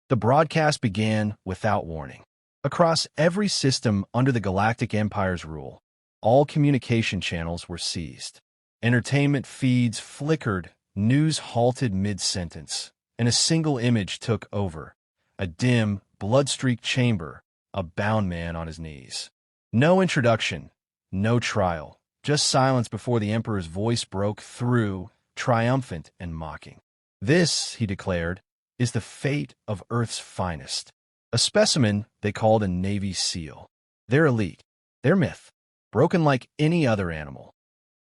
The broadcast began without warning. Across every system under the Galactic Empire's rule, all communication channels were seized. Entertainment feeds flickered, news halted mid-sentence, and a single image took over. A dim, blood-streaked chamber, a bound man on his knees. No introduction, no trial, just silence before the Emperor's voice broke through, triumphant and mocking. "This," he declared, "is the fate of Earth's finest. A specimen they called a Navy SEAL. They're elite. They're myth. Broken like any other animal."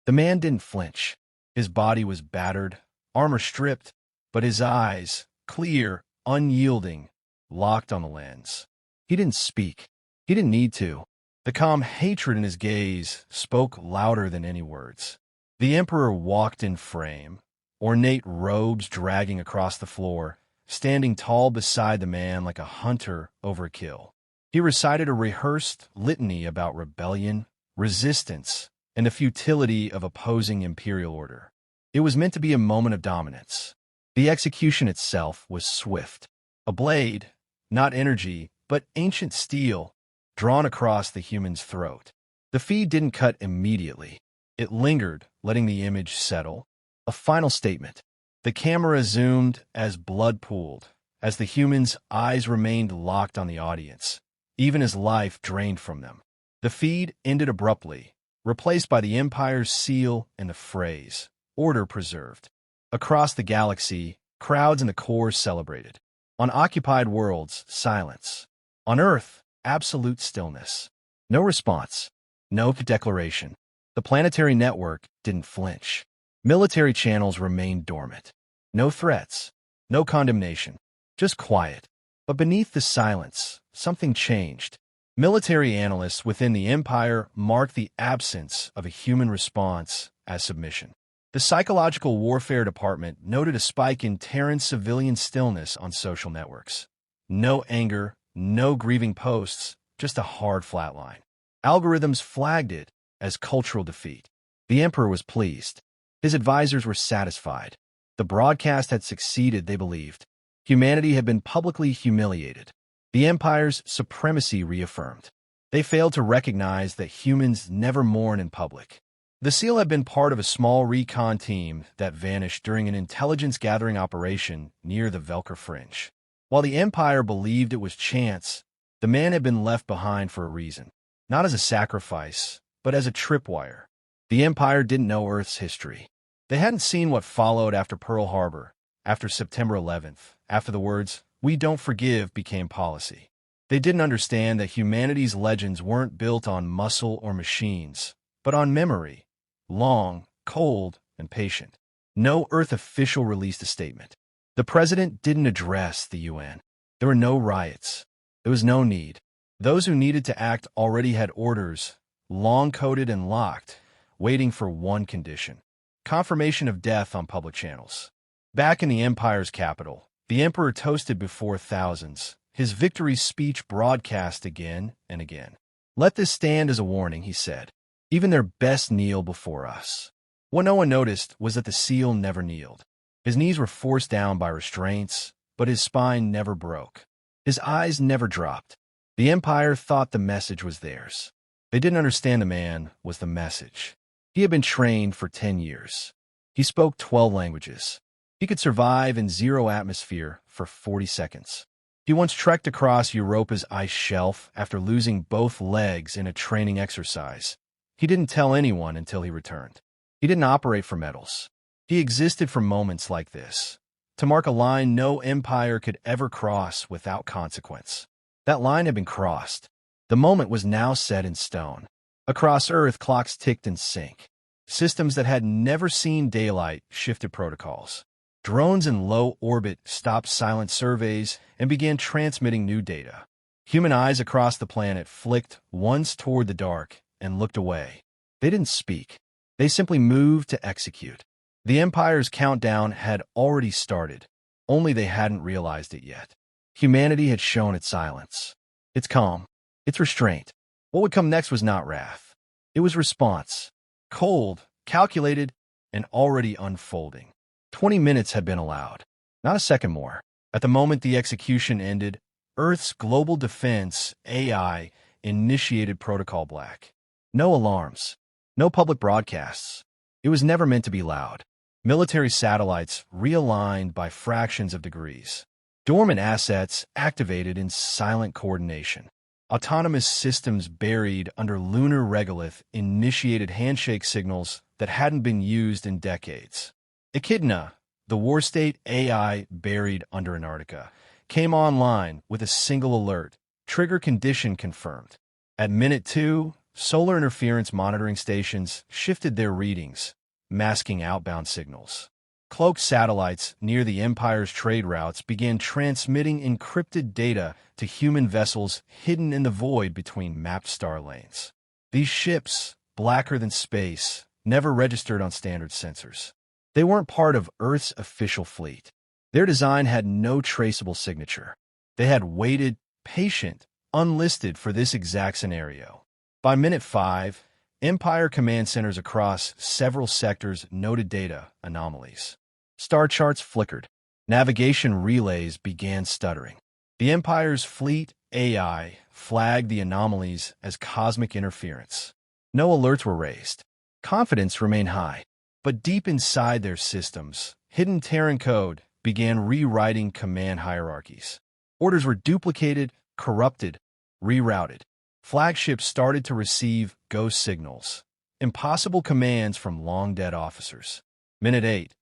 The man didn't flinch. His body was battered, armor stripped, but his eyes, clear, unyielding, locked on the lens. He didn't speak. He didn't need to. The calm hatred in his gaze spoke louder than any words. The Emperor walked in frame, ornate robes dragging across the floor, standing tall beside the man like a hunter over a kill. He recited a rehearsed litany about rebellion, resistance, and the futility of opposing imperial order. It was meant to be a moment of dominance. The execution itself was swift. A blade, not energy, but ancient steel, drawn across the human's throat. The feed didn't cut immediately. It lingered, letting the image settle. A final statement. The camera zoomed as blood pooled, as the human's eyes remained locked on the audience, even as life drained from them. The feed ended abruptly, replaced by the Empire's seal and the phrase, "Order preserved." Across the galaxy, crowds in the core celebrated. On occupied worlds, silence. On Earth, absolute stillness. No response. No declaration. The planetary network didn't flinch. Military channels remained dormant. No threats. No condemnation. Just quiet. But beneath the silence, something changed. Military analysts within the Empire marked the absence of a human response as submission. The Psychological Warfare Department noted a spike in Terran civilian stillness on social networks. No anger, no grieving posts, just a hard flatline. Algorithms flagged it as cultural defeat. The Emperor was pleased. His advisors were satisfied. The broadcast had succeeded, they believed. Humanity had been publicly humiliated. The Empire's supremacy reaffirmed. They failed to recognize that humans never mourn in public. The SEAL had been part of a small recon team that vanished during an intelligence-gathering operation near the Velker Fringe. While the Empire believed it was chance, the man had been left behind for a reason. Not as a sacrifice, but as a tripwire. The Empire didn't know Earth's history. They hadn't seen what followed after Pearl Harbor, after September 11th, after the words, "We don't forgive," became policy. They didn't understand that humanity's legends weren't built on muscle or machines, but on memory. Long, cold, and patient. No Earth official released a statement. The president didn't address the UN. There were no riots. There was no need. Those who needed to act already had orders, long-coded and locked, waiting for one condition: confirmation of death on public channels. Back in the Empire's capital, the Emperor toasted before thousands, his victory speech broadcast again and again. "Let this stand as a warning," he said. "Even their best kneel before us." What no one noticed was that the SEAL never kneeled. His knees were forced down by restraints, but his spine never broke. His eyes never dropped. The Empire thought the message was theirs. They didn't understand the man was the message. He had been trained for 10 years. He spoke 12 languages. He could survive in zero atmosphere for 40 seconds. He once trekked across Europa's ice shelf after losing both legs in a training exercise. He didn't tell anyone until he returned. He didn't operate for medals. He existed for moments like this, to mark a line no empire could ever cross without consequence. That line had been crossed. The moment was now set in stone. Across Earth, clocks ticked in sync. Systems that had never seen daylight shifted protocols. Drones in low orbit stopped silent surveys and began transmitting new data. Human eyes across the planet flicked once toward the dark and looked away. They didn't speak. They simply moved to execute. The Empire's countdown had already started, only they hadn't realized it yet. Humanity had shown its silence, its calm, its restraint. What would come next was not wrath. It was response. Cold, calculated, and already unfolding. 20 minutes had been allowed. Not a second more. At the moment the execution ended, Earth's Global Defense, AI, initiated Protocol Black. No alarms. No public broadcasts. It was never meant to be loud. Military satellites realigned by fractions of degrees. Dormant assets activated in silent coordination. Autonomous systems buried under lunar regolith initiated handshake signals that hadn't been used in decades. Echidna, the war state AI buried under Antarctica, came online with a single alert, trigger condition confirmed. At minute 2, solar interference monitoring stations shifted their readings, masking outbound signals. Cloaked satellites near the Empire's trade routes began transmitting encrypted data to human vessels hidden in the void between mapped star lanes. These ships, blacker than space, never registered on standard sensors. They weren't part of Earth's official fleet. Their design had no traceable signature. They had waited, patient, unlisted for this exact scenario. By minute 5, Empire command centers across several sectors noted data anomalies. Star charts flickered. Navigation relays began stuttering. The Empire's fleet AI flagged the anomalies as cosmic interference. No alerts were raised. Confidence remained high. But deep inside their systems, hidden Terran code began rewriting command hierarchies. Orders were duplicated, corrupted, rerouted. Flagships started to receive ghost signals, impossible commands from long-dead officers. Minute 8.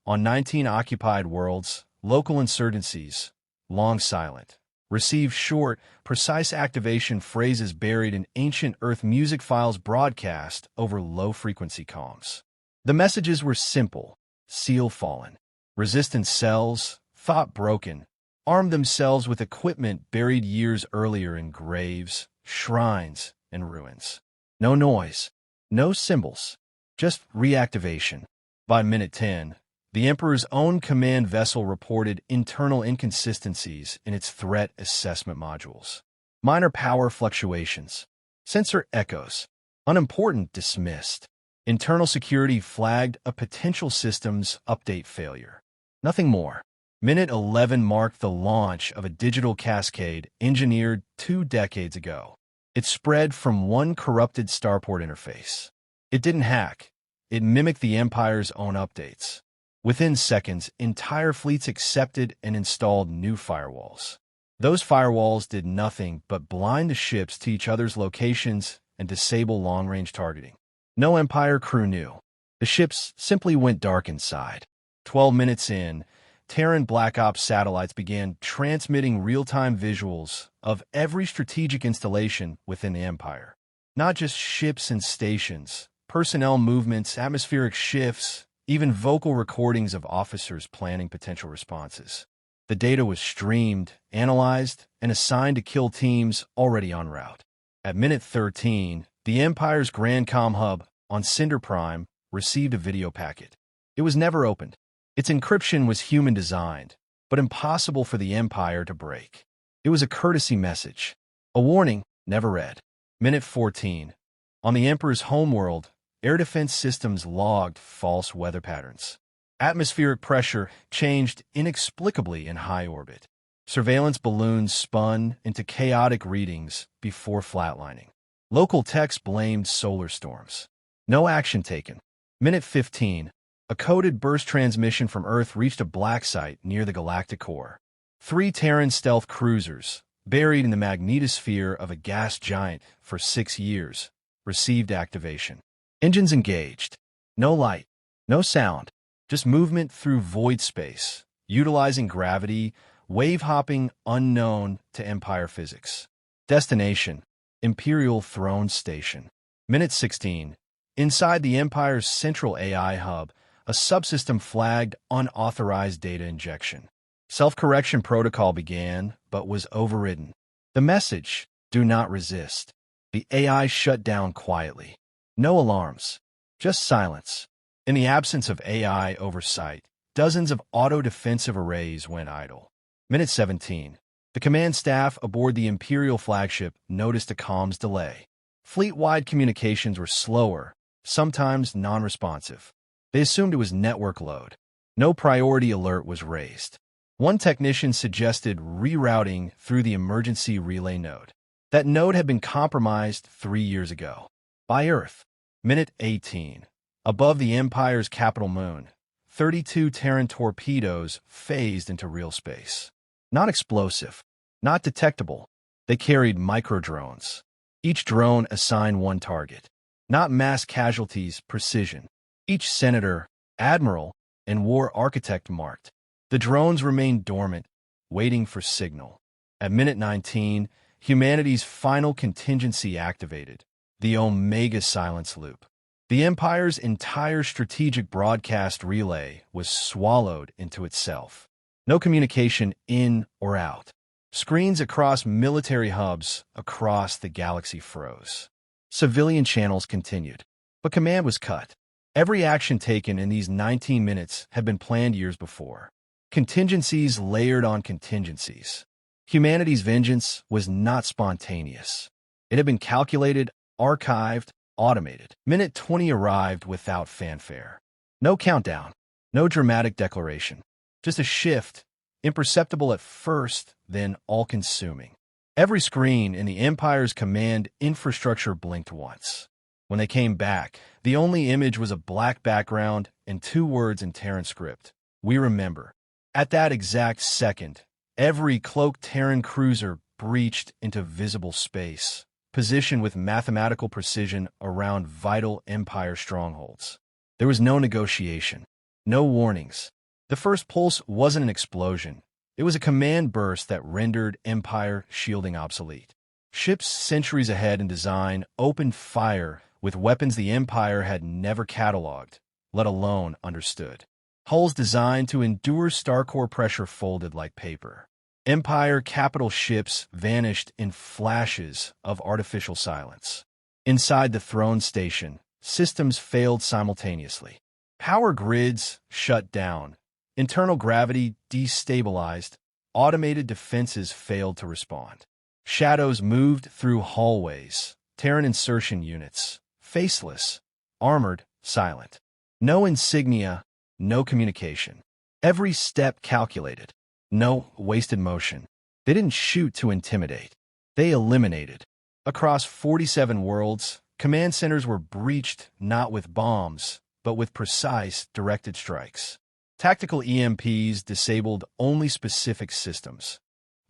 On 19 occupied worlds, local insurgencies, long silent, received short, precise activation phrases buried in ancient Earth music files broadcast over low-frequency comms. The messages were simple: seal fallen. Resistance cells, thought broken, armed themselves with equipment buried years earlier in graves, shrines, and ruins. No noise, no symbols, just reactivation. By minute 10, the Emperor's own command vessel reported internal inconsistencies in its threat assessment modules. Minor power fluctuations. Sensor echoes. Unimportant dismissed. Internal security flagged a potential systems update failure. Nothing more. Minute 11 marked the launch of a digital cascade engineered 2 decades ago. It spread from one corrupted starport interface. It didn't hack. It mimicked the Empire's own updates. Within seconds, entire fleets accepted and installed new firewalls. Those firewalls did nothing but blind the ships to each other's locations and disable long-range targeting. No Empire crew knew. The ships simply went dark inside. 12 minutes in, Terran Black Ops satellites began transmitting real-time visuals of every strategic installation within the Empire. Not just ships and stations, personnel movements, atmospheric shifts, even vocal recordings of officers planning potential responses. The data was streamed, analyzed, and assigned to kill teams already en route. At minute 13, the Empire's Grand Comm Hub on Cinder Prime received a video packet. It was never opened. Its encryption was human-designed, but impossible for the Empire to break. It was a courtesy message. A warning, never read. Minute 14. On the Emperor's homeworld, air defense systems logged false weather patterns. Atmospheric pressure changed inexplicably in high orbit. Surveillance balloons spun into chaotic readings before flatlining. Local techs blamed solar storms. No action taken. Minute 15. A coded burst transmission from Earth reached a black site near the galactic core. 3 Terran stealth cruisers, buried in the magnetosphere of a gas giant for 6 years, received activation. Engines engaged. No light, no sound, just movement through void space, utilizing gravity, wave-hopping unknown to Empire physics. Destination: Imperial Throne Station. Minute 16. Inside the Empire's central AI hub, a subsystem flagged unauthorized data injection. Self-correction protocol began, but was overridden. The message: do not resist. The AI shut down quietly. No alarms, just silence. In the absence of AI oversight, dozens of auto-defensive arrays went idle. Minute 17. The command staff aboard the Imperial flagship noticed a comms delay. Fleet-wide communications were slower, sometimes non-responsive. They assumed it was network load. No priority alert was raised. One technician suggested rerouting through the emergency relay node. That node had been compromised 3 years ago. By Earth. Minute 18. Above the Empire's capital moon, 32 Terran torpedoes phased into real space. Not explosive, not detectable. They carried microdrones. Each drone assigned one target. Not mass casualties, precision. Each senator, admiral, and war architect marked. The drones remained dormant, waiting for signal. At minute 19, humanity's final contingency activated, the Omega silence loop. The Empire's entire strategic broadcast relay was swallowed into itself. No communication in or out. Screens across military hubs across the galaxy froze. Civilian channels continued, but command was cut. Every action taken in these 19 minutes had been planned years before. Contingencies layered on contingencies. Humanity's vengeance was not spontaneous. It had been calculated, archived, automated. Minute 20 arrived without fanfare. No countdown, no dramatic declaration. Just a shift, imperceptible at first, then all-consuming. Every screen in the Empire's command infrastructure blinked once. When they came back, the only image was a black background and 2 words in Terran script. We remember. At that exact second, every cloaked Terran cruiser breached into visible space, positioned with mathematical precision around vital Empire strongholds. There was no negotiation, no warnings. The first pulse wasn't an explosion. It was a command burst that rendered Empire shielding obsolete. Ships centuries ahead in design opened fire with weapons the Empire had never cataloged, let alone understood. Hulls designed to endure starcore pressure folded like paper. Empire capital ships vanished in flashes of artificial silence. Inside the throne station, systems failed simultaneously. Power grids shut down. Internal gravity destabilized. Automated defenses failed to respond. Shadows moved through hallways. Terran insertion units. Faceless. Armored. Silent. No insignia. No communication. Every step calculated. No wasted motion. They didn't shoot to intimidate. They eliminated. Across 47 worlds, command centers were breached not with bombs, but with precise, directed strikes. Tactical EMPs disabled only specific systems.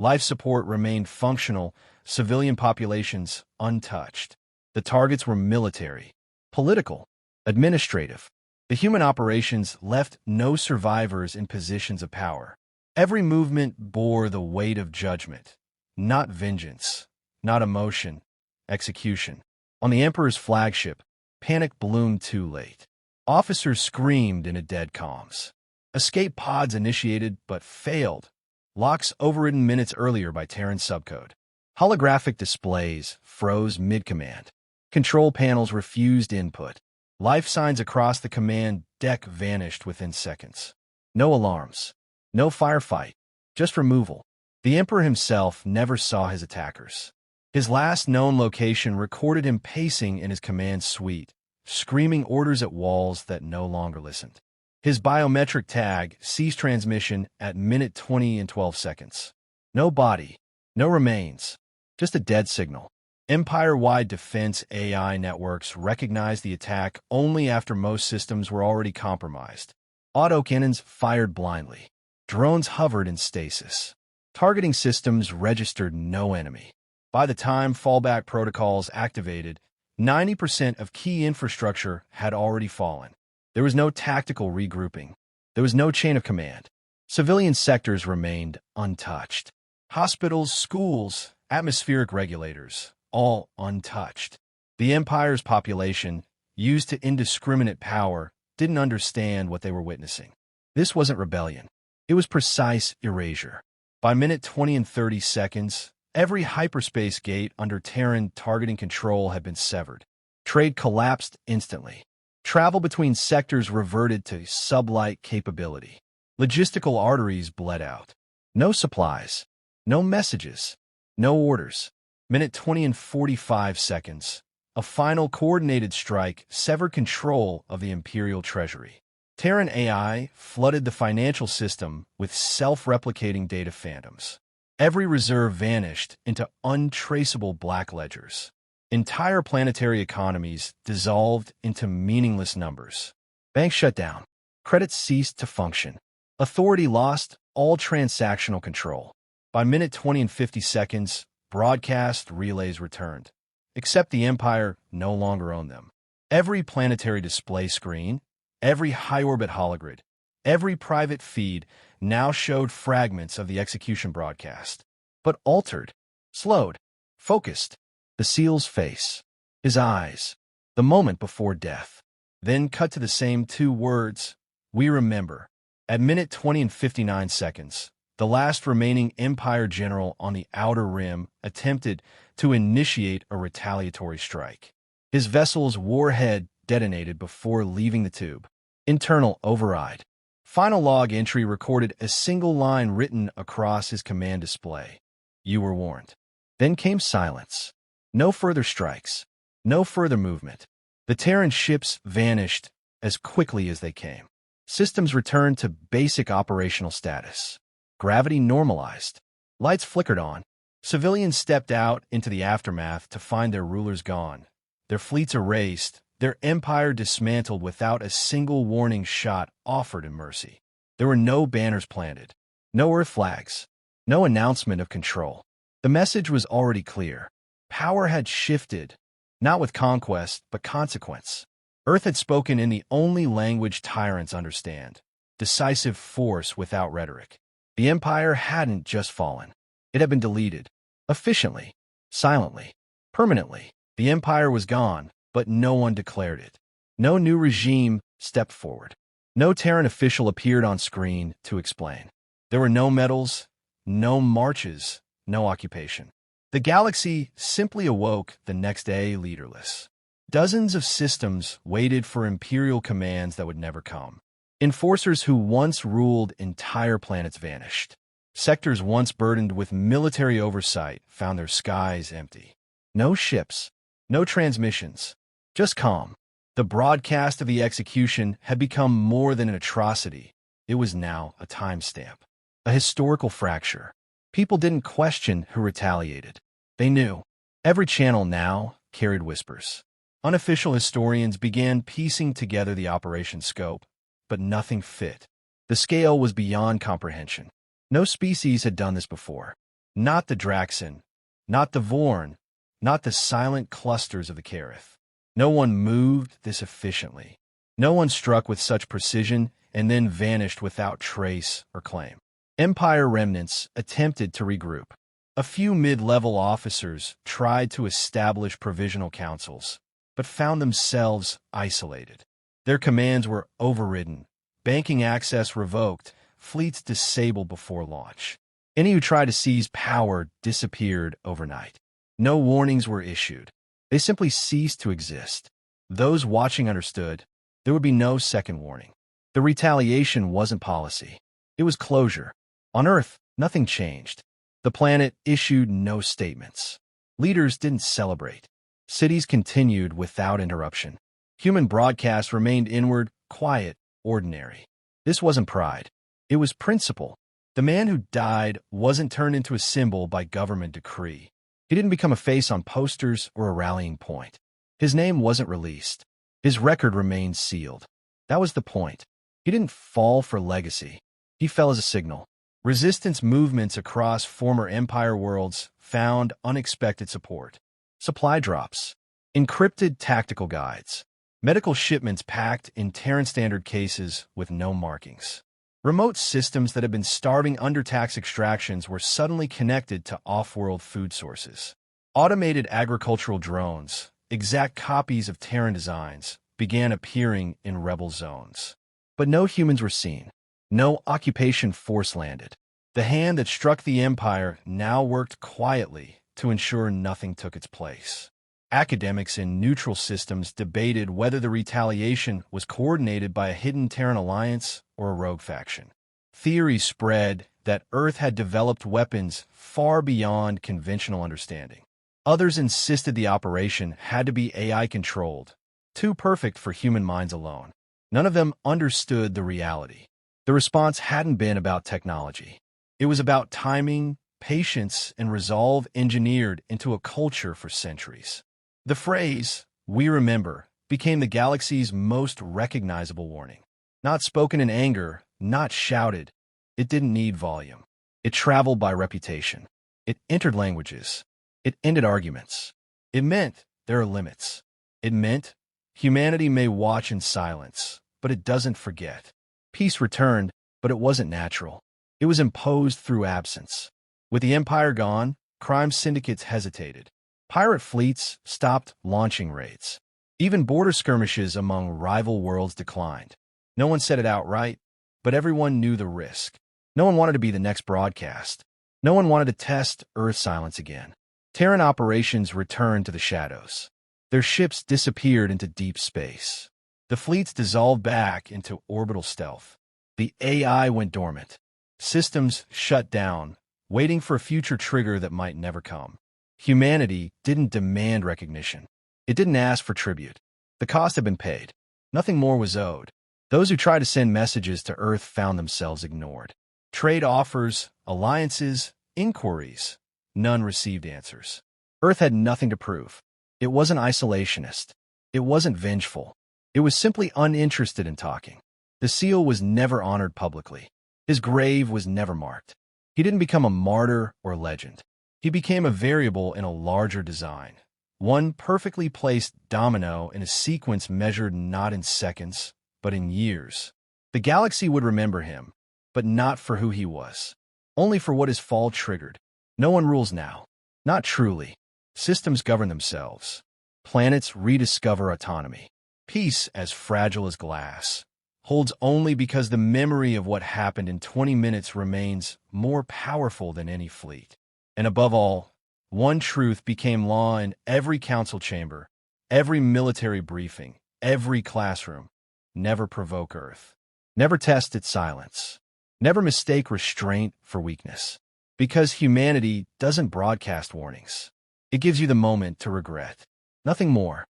Life support remained functional, civilian populations untouched. The targets were military, political, administrative. The human operations left no survivors in positions of power. Every movement bore the weight of judgment, not vengeance, not emotion, execution. On the Emperor's flagship, panic bloomed too late. Officers screamed into dead calms. Escape pods initiated but failed. Locks overridden minutes earlier by Terran subcode. Holographic displays froze mid-command. Control panels refused input. Life signs across the command deck vanished within seconds. No alarms. No firefight. Just removal. The Emperor himself never saw his attackers. His last known location recorded him pacing in his command suite, screaming orders at walls that no longer listened. His biometric tag ceased transmission at minute 20 and 12 seconds. No body. No remains. Just a dead signal. Empire-wide defense AI networks recognized the attack only after most systems were already compromised. Autocannons fired blindly. Drones hovered in stasis. Targeting systems registered no enemy. By the time fallback protocols activated, 90% of key infrastructure had already fallen. There was no tactical regrouping. There was no chain of command. Civilian sectors remained untouched. Hospitals, schools, atmospheric regulators, all untouched. The Empire's population, used to indiscriminate power, didn't understand what they were witnessing. This wasn't rebellion. It was precise erasure. By minute 20 and 30 seconds, every hyperspace gate under Terran targeting control had been severed. Trade collapsed instantly. Travel between sectors reverted to sublight capability. Logistical arteries bled out. No supplies. No messages. No orders. Minute 20 and 45 seconds. A final coordinated strike severed control of the Imperial Treasury. Terran AI flooded the financial system with self-replicating data phantoms. Every reserve vanished into untraceable black ledgers. Entire planetary economies dissolved into meaningless numbers. Banks shut down. Credit ceased to function. Authority lost all transactional control. By minute 20 and 50 seconds, broadcast relays returned. Except the Empire no longer owned them. Every planetary display screen, every high-orbit hologrid, every private feed now showed fragments of the execution broadcast. But altered, slowed, focused. The SEAL's face, his eyes, the moment before death. Then cut to the same two words, "We remember." At minute 20 and 59 seconds, the last remaining Empire general on the Outer Rim attempted to initiate a retaliatory strike. His vessel's warhead detonated before leaving the tube. Internal override. Final log entry recorded a single line written across his command display. "You were warned." Then came silence. No further strikes. No further movement. The Terran ships vanished as quickly as they came. Systems returned to basic operational status. Gravity normalized. Lights flickered on. Civilians stepped out into the aftermath to find their rulers gone, their fleets erased, their empire dismantled without a single warning shot offered in mercy. There were no banners planted, no Earth flags, no announcement of control. The message was already clear. Power had shifted, not with conquest, but consequence. Earth had spoken in the only language tyrants understand, decisive force without rhetoric. The Empire hadn't just fallen. It had been deleted. Efficiently, silently, permanently. The Empire was gone, but no one declared it. No new regime stepped forward. No Terran official appeared on screen to explain. There were no medals, no marches, no occupation. The galaxy simply awoke the next day leaderless. Dozens of systems waited for imperial commands that would never come. Enforcers who once ruled entire planets vanished. Sectors once burdened with military oversight found their skies empty. No ships, no transmissions, just calm. The broadcast of the execution had become more than an atrocity. It was now a timestamp, a historical fracture. People didn't question who retaliated. They knew. Every channel now carried whispers. Unofficial historians began piecing together the operation scope, but nothing fit. The scale was beyond comprehension. No species had done this before. Not the Draxan, not the Vorn, not the silent clusters of the Kareth. No one moved this efficiently. No one struck with such precision and then vanished without trace or claim. Empire remnants attempted to regroup. A few mid-level officers tried to establish provisional councils, but found themselves isolated. Their commands were overridden, banking access revoked, fleets disabled before launch. Any who tried to seize power disappeared overnight. No warnings were issued. They simply ceased to exist. Those watching understood there would be no second warning. The retaliation wasn't policy. It was closure. On Earth, nothing changed. The planet issued no statements. Leaders didn't celebrate. Cities continued without interruption. Human broadcasts remained inward, quiet, ordinary. This wasn't pride. It was principle. The man who died wasn't turned into a symbol by government decree. He didn't become a face on posters or a rallying point. His name wasn't released. His record remained sealed. That was the point. He didn't fall for legacy. He fell as a signal. Resistance movements across former Empire worlds found unexpected support. Supply drops, encrypted tactical guides, medical shipments packed in Terran standard cases with no markings. Remote systems that had been starving undertax extractions were suddenly connected to off-world food sources. Automated agricultural drones, exact copies of Terran designs, began appearing in rebel zones. But no humans were seen. No occupation force landed. The hand that struck the Empire now worked quietly to ensure nothing took its place. Academics in neutral systems debated whether the retaliation was coordinated by a hidden Terran alliance or a rogue faction. Theories spread that Earth had developed weapons far beyond conventional understanding. Others insisted the operation had to be AI-controlled, too perfect for human minds alone. None of them understood the reality. The response hadn't been about technology. It was about timing, patience, and resolve engineered into a culture for centuries. The phrase, "we remember," became the galaxy's most recognizable warning. Not spoken in anger, not shouted. It didn't need volume. It traveled by reputation. It entered languages. It ended arguments. It meant there are limits. It meant humanity may watch in silence, but it doesn't forget. Peace returned, but it wasn't natural. It was imposed through absence. With the Empire gone, crime syndicates hesitated. Pirate fleets stopped launching raids. Even border skirmishes among rival worlds declined. No one said it outright, but everyone knew the risk. No one wanted to be the next broadcast. No one wanted to test Earth silence again. Terran operations returned to the shadows. Their ships disappeared into deep space. The fleets dissolved back into orbital stealth. The AI went dormant. Systems shut down, waiting for a future trigger that might never come. Humanity didn't demand recognition. It didn't ask for tribute. The cost had been paid. Nothing more was owed. Those who tried to send messages to Earth found themselves ignored. Trade offers, alliances, inquiries. None received answers. Earth had nothing to prove. It wasn't isolationist. It wasn't vengeful. It was simply uninterested in talking. The seal was never honored publicly. His grave was never marked. He didn't become a martyr or legend. He became a variable in a larger design. One perfectly placed domino in a sequence measured not in seconds, but in years. The galaxy would remember him, but not for who he was. Only for what his fall triggered. No one rules now. Not truly. Systems govern themselves. Planets rediscover autonomy. Peace, as fragile as glass, holds only because the memory of what happened in 20 minutes remains more powerful than any fleet. And above all, one truth became law in every council chamber, every military briefing, every classroom. Never provoke Earth. Never test its silence. Never mistake restraint for weakness. Because humanity doesn't broadcast warnings. It gives you the moment to regret. Nothing more.